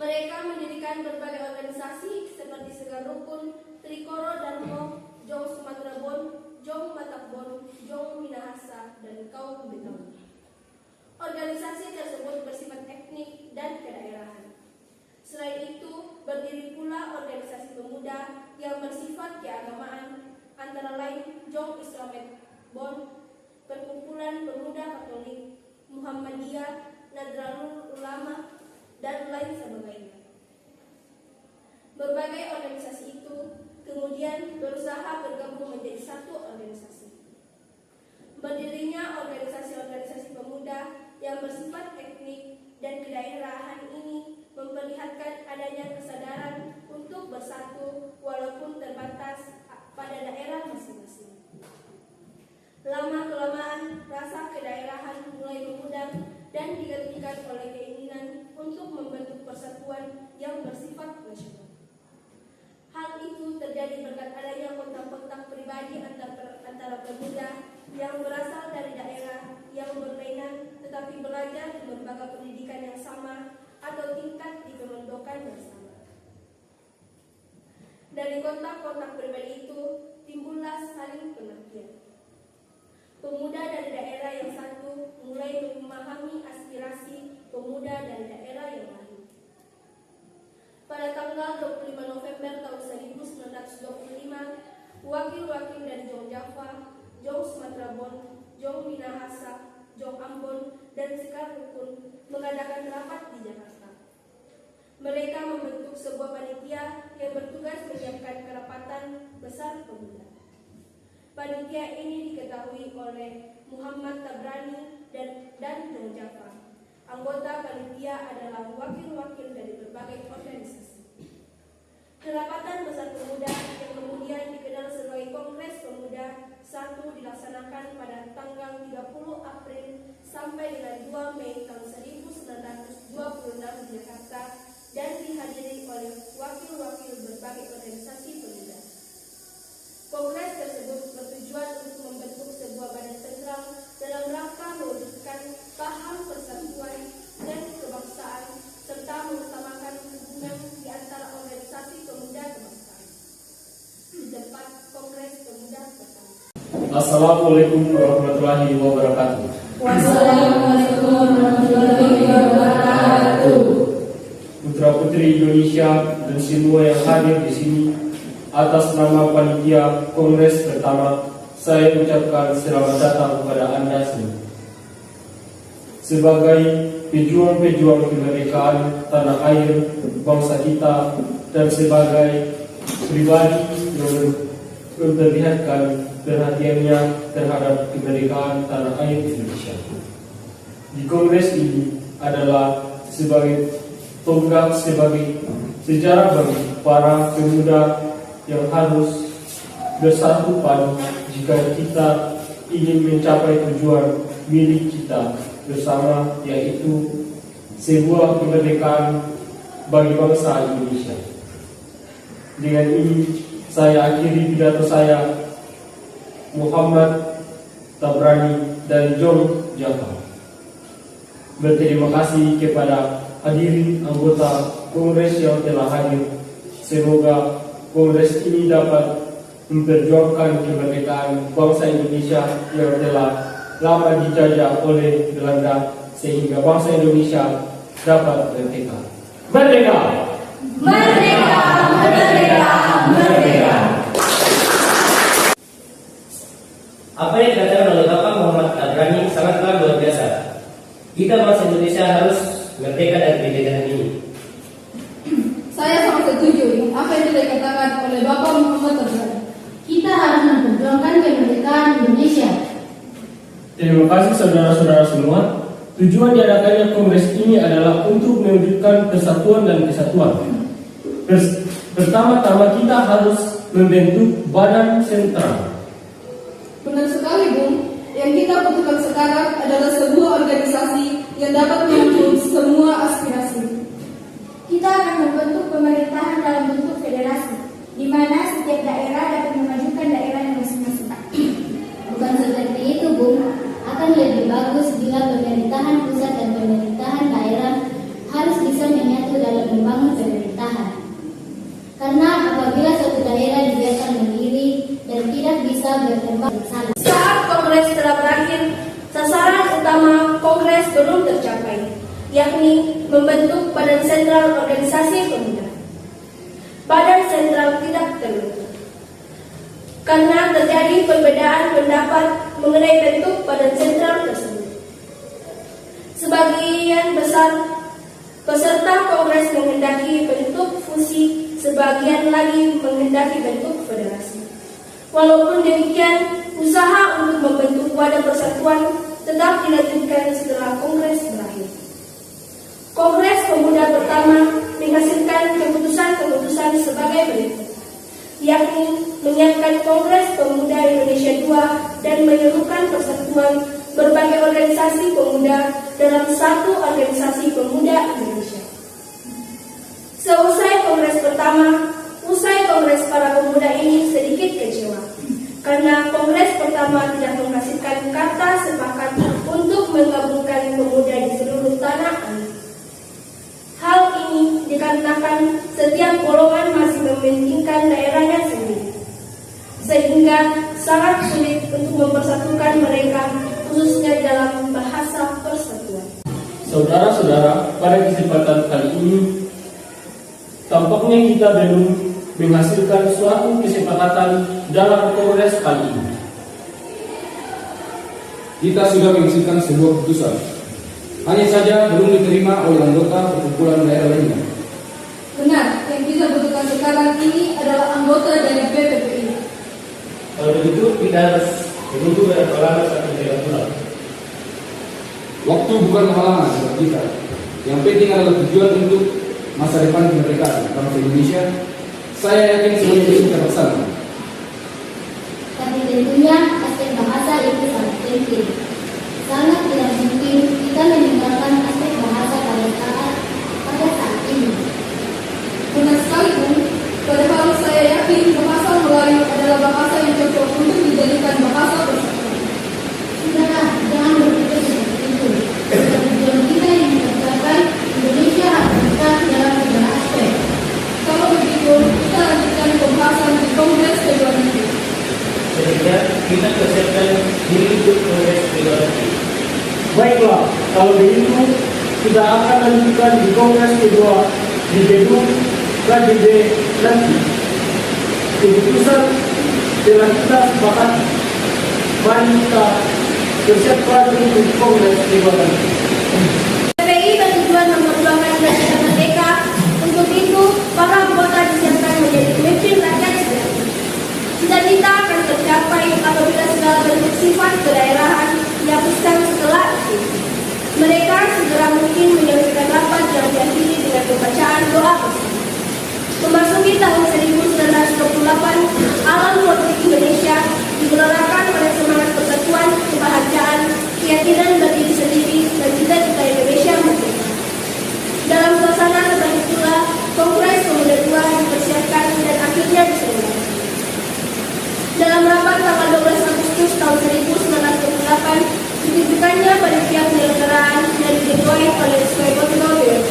Mereka mendirikan berbagai organisasi seperti Segar Rukun, Trikoro Darmo, Jong Sumatera Bon, Jong Batak Bon, Jong Minahasa, dan Kaum Betawi. Organisasi tersebut bersifat etnik dan kedaerahan. Selain itu, berdiri pula organisasi pemuda yang bersifat keagamaan, antara lain Jong Islamet Bon, Perkumpulan Pemuda Katolik, Muhammadiyah, Nahdlatul Ulama, dan lain sebagainya. Berbagai organisasi itu kemudian berusaha bergabung menjadi satu organisasi. Berdirinya organisasi-organisasi pemuda yang bersifat etnik dan kedaerahan ini memperlihatkan adanya kesadaran untuk bersatu walaupun terbatas pada daerah masing-masing. Lama-kelamaan rasa kedaerahan mulai memudar dan digantikan oleh keinginan untuk membentuk persatuan yang bersifat nasional. Hal itu terjadi berkat adanya kontak-kontak pribadi antara pemuda yang berasal dari daerah yang berlainan tetapi belajar di lembaga pendidikan yang sama atau tingkat di kemondokan yang sama. Dari kontak-kontak pribadi itu timbullah saling pengertian. Pemuda dari daerah yang satu mulai memahami aspirasi pemuda dari daerah yang lain. Pada tanggal 25 November tahun 1925, wakil-wakil dari Jong Java, Jong Sumatera Bon, Jong Minahasa, Jong Ambon, dan Segar Rukun mengadakan rapat di Jakarta. Mereka membentuk sebuah panitia yang bertugas menyiapkan kerapatan besar pemuda. Panitia ini diketahui oleh Muhammad Tabrani dan Jong Java. Anggota panitia adalah wakil-wakil dari berbagai organisasi. Kerapatan besar pemuda yang kemudian dikenal sebagai Kongres Pemuda 1 dilaksanakan pada tanggal 30 April sampai dengan 2 Mei tahun 1926 di Jakarta dan dihadiri oleh wakil-wakil berbagai organisasi pemuda. Kongres tersebut bertujuan untuk membentuk sebuah badan sentral dalam rangka mewujudkan paham persatuan dan kebangsaan serta mengutamakan hubungan di antara organisasi pemuda kebangsaan. Di tempat Kongres Pemuda pertama. Assalamualaikum warahmatullahi wabarakatuh. Wassalamualaikum warahmatullahi wabarakatuh. Putra-putri Indonesia dan semua yang hadir di sini, atas nama panitia Kongres pertama, saya ucapkan selamat datang kepada Anda semua. Sebagai pejuang-pejuang kemerdekaan tanah air bangsa kita dan sebagai pribadi yang memperlihatkan perhatiannya terhadap kemerdekaan tanah air Indonesia. Di Kongres ini adalah sebagai tonggak sebagai sejarah bagi para pemuda yang harus bersatu padu jika kita ingin mencapai tujuan milik kita bersama, yaitu sebuah kemerdekaan bagi bangsa Indonesia. Dengan ini saya akhiri pidato saya. Muhammad Tabrani dari Jong Java. Berterima kasih kepada hadirin anggota Kongres yang telah hadir. Semoga Kongres ini dapat memperjuangkan kemerdekaan bangsa Indonesia yang telah lama dijajah oleh Belanda sehingga bangsa Indonesia dapat merdeka. Merdeka! Merdeka! Merdeka! Merdeka! Apa yang dikatakan oleh Bapak Muhammad Tabrani sangatlah luar biasa. Kita bangsa Indonesia harus merdeka dari penjajahan ini. Saya sangat setuju apa yang dikatakan oleh Bapak Muhammad Tabrani. Kita harus memperjuangkan kemerdekaan Indonesia. Terima kasih saudara-saudara semua. Tujuan diadakannya Kongres ini adalah untuk mewujudkan persatuan dan kesatuan. Pertama-tama kita harus membentuk badan sentral. Benar sekali, Bung. Yang kita butuhkan sekarang adalah sebuah organisasi yang dapat menampung semua aspirasi. Kita akan membentuk pemerintahan dalam bentuk federasi, di mana setiap daerah dapat memajukan daerahnya masing-masing. Bukan seperti itu, Bung. Akan lebih bagus bila pemerintahan pusat dan pemerintahan daerah harus bisa menyatu dalam membangun tidak bisa berkembang salah. Saat kongres telah berakhir, sasaran utama kongres belum tercapai, yakni membentuk Badan Sentral Organisasi Pemuda. Badan Sentral tidak terbentuk karena terjadi perbedaan pendapat mengenai bentuk Badan Sentral tersebut. Sebagian besar peserta kongres menghendaki bentuk fusi, sebagian lagi menghendaki bentuk federasi. Walaupun demikian, usaha untuk membentuk wadah persatuan tetap dilanjutkan setelah kongres berakhir. Kongres Pemuda pertama menghasilkan keputusan-keputusan sebagai berikut, yakni menyiapkan Kongres Pemuda Indonesia II dan menyerukan persatuan berbagai organisasi pemuda dalam satu organisasi pemuda Indonesia. Seusai kongres pertama, kongres para pemuda ini sedikit kecewa karena kongres pertama tidak menghasilkan kata sepakat untuk menggabungkan pemuda di seluruh tanah air. Hal ini dikarenakan setiap golongan masih mementingkan daerahnya sendiri, sehingga sangat sulit untuk mempersatukan mereka, khususnya dalam bahasa persatuan. Saudara-saudara, pada kesempatan kali ini, tampaknya kita belum menghasilkan suatu kesepakatan dalam kongres kali ini. Kita sudah menghasilkan sebuah keputusan, hanya saja belum diterima oleh anggota perkumpulan daerah lainnya. Benar, yang kita butuhkan sekarang ini adalah anggota dari BPPI. Kalau begitu kita harus menunggu berapa lama sampai kita pulang. Waktu bukan halangan buat kita. Yang penting adalah tujuan untuk masa depan kemerdekaan bangsa Indonesia. Saya yakin semuanya bisa terlaksana. Tapi tentunya aspek bahasa itu sangat penting. Sangat tidak mungkin kita meninggalkan aspek bahasa pada saat ini. Benar sekali, Bu. Padahal saya yakin bahasa Melayu adalah bahasa yang cocok untuk dijadikan bahasa persatuan. Sudahlah, jangan berpikir seperti itu. Jika tujuan kita yang tercapai, Indonesia harus bisa dalam segala aspek. Kalau begitu, kita lanjutkan pembahasan di kongres kedua nanti. Sehingga kita persiapkan diri untuk kongres kedua nanti. Baiklah, kalau begitu kita akan lanjutkan di kongres kedua di gedung KDB nanti. Keputusan telah kita sepakati. Mari kita bersiapkan untuk kongres kedua nanti. PPI bertujuan memperjuangkan Indonesia merdeka. Untuk itu, para anggota disiapkan menjadi pemimpin rakyat sejati. Cita-cita akan tercapai apabila segala bentuk sifat kedaerahan dihapuskan setelah itu. Mereka segera mungkin menyelesaikan rapat yang diakhiri dengan pembacaan doa bersama. Memasuki tahun 1928, alam politik Indonesia digelarakan oleh semangat persatuan, kebahagiaan, keyakinan berdiri sendiri, dan cita-cita Indonesia merdeka. Dalam suasana seperti itulah, Kongres Pemuda II dipersiapkan dan akhirnya diselenggarakan. Dalam rapat tanggal 12 Agustus tahun 1928, ditunjukkannya panitia penyelenggaraan dan diketuai oleh Soegondo Dewi.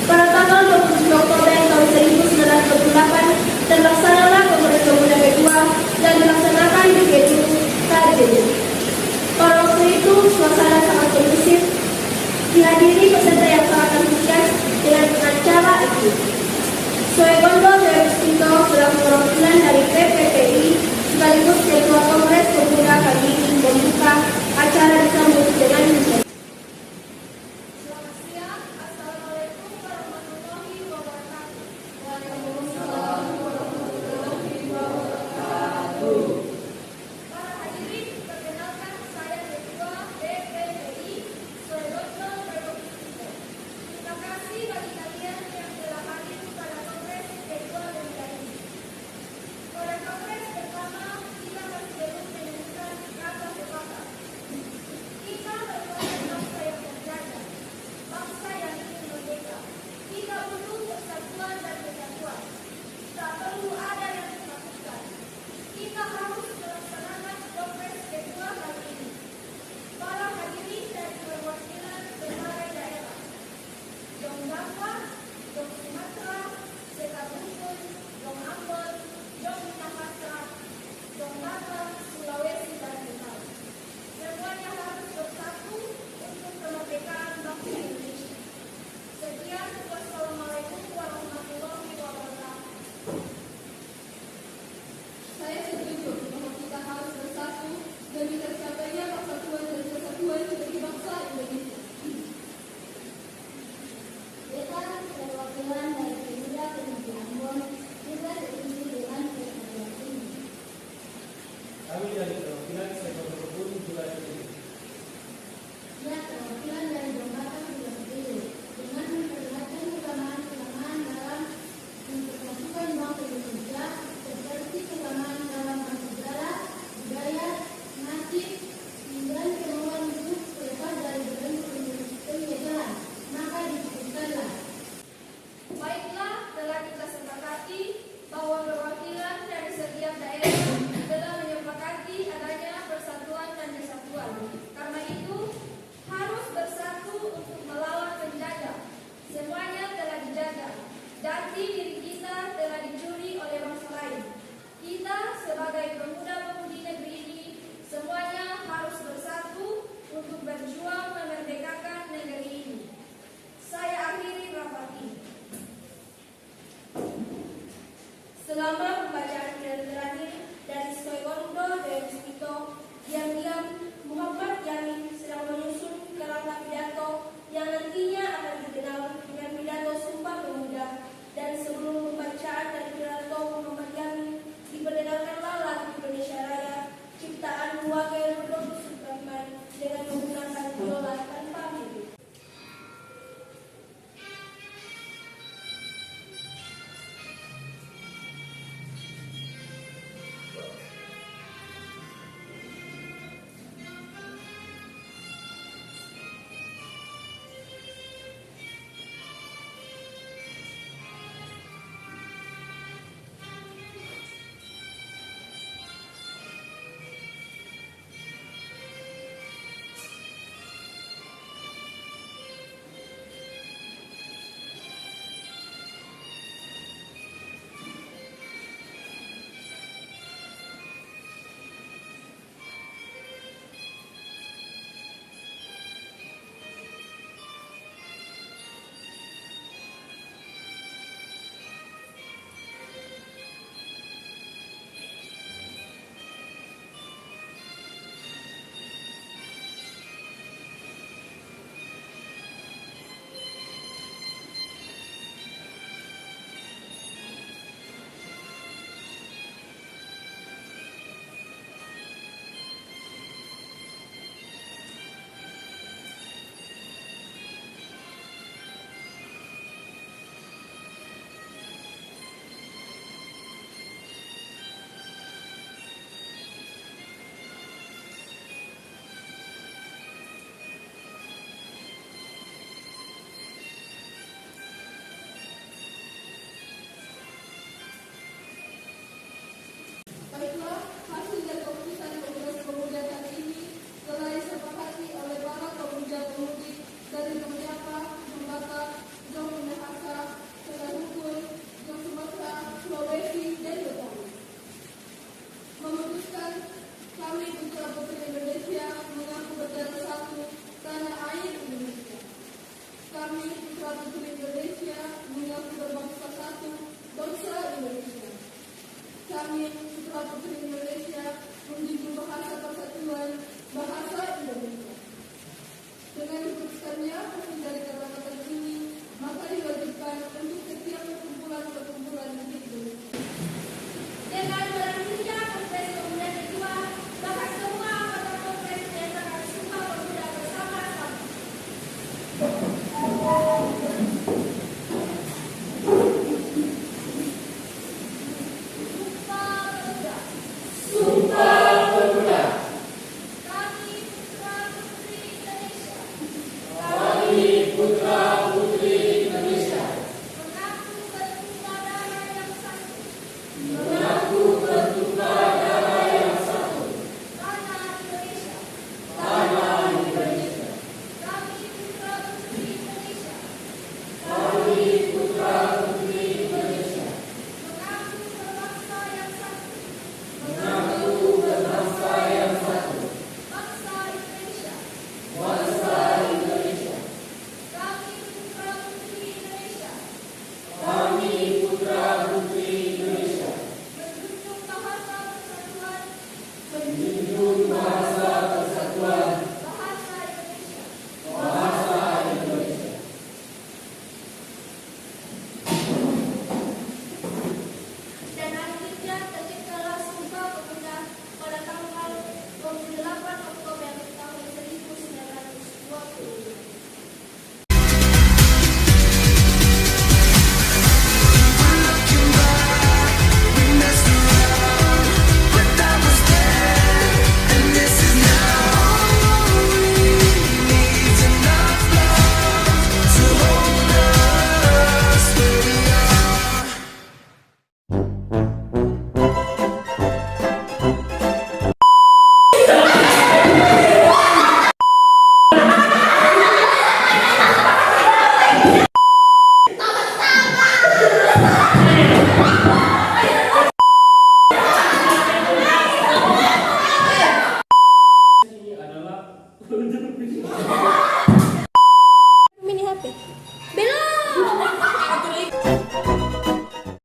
Pada tanggal 27 Oktober tahun 1928, terlaksanalah Kongres Pemuda kedua dan dilaksanakan di gedung KDB. Pada waktu itu, suasana sangat kondusif, dihadiri peserta yang sangat antusias dengan acara itu. Soegondo Dewi selaku perwakilan dari PPPI sekaligus Ketua Kongres Pemuda kali ini membuka acara disambut dengan musik. Selamat siang, Assalamualaikum warahmatullahi wabarakatuh. Waalaikumsalam warahmatullahi wabarakatuh. Para hadirin, perkenalkan saya Ketua PPPI Soegondo Dewi. Terima kasih bagi kalian yang telah hadir pada kongres kedua dan ini. Pada kongres pertama, kita masih belum menemukan kata sepakat. Kita merupakan bangsa yang terjajah, bangsa yang ingin merdeka. Kita butuh persatuan dan kesatuan. Tak perlu ada yang ditakutkan. Kita harus melaksanakan kongres kedua kali ini. Para hadirin dari perwakilan berbagai daerah, Jong Jawa, Jong Sumatera, Serta Bungkul, Jong Ambon, Jong Minahasa, Batak, Sulawesi, dan Bintang. Semuanya harus bersatu untuk kemerdekaan bangsa Indonesia. Sekian, wassalamualaikum warahmatullahi wabarakatuh. Saya setuju bahwa kita harus bersatu demi tercapainya persatuan dan kesatuan sebagai bangsa Indonesia. Beta perwakilan dari Pemuda Provinsi Ambon juga setuju dengan kesatuan ini. Kami dari perwakilan sektor kebun juga setuju. Ya, perwakilan dari Jombatan juga setuju dengan memperlihatkan kesamaan dalam untuk masukan bangsa Indonesia seperti kesamaan dalam sejarah, budaya, nasib, dan kemauan hidup lepas dari penjajahan. Maka diputuskanlah. Baiklah, telah kita sepakati bahwa perwakilan dari setiap daerah telah menyepakati adanya persatuan dan kesatuan. Karena itu, harus bersatu untuk melawan penjajah. Semuanya telah dijaga. Jati diri kita telah dicuri oleh bangsa lain. Kita sebagai pemuda-pemudi negeri ini, semuanya harus bersatu untuk berjuang memerdekakan negeri ini. Saya akhiri rapat ini. Selamat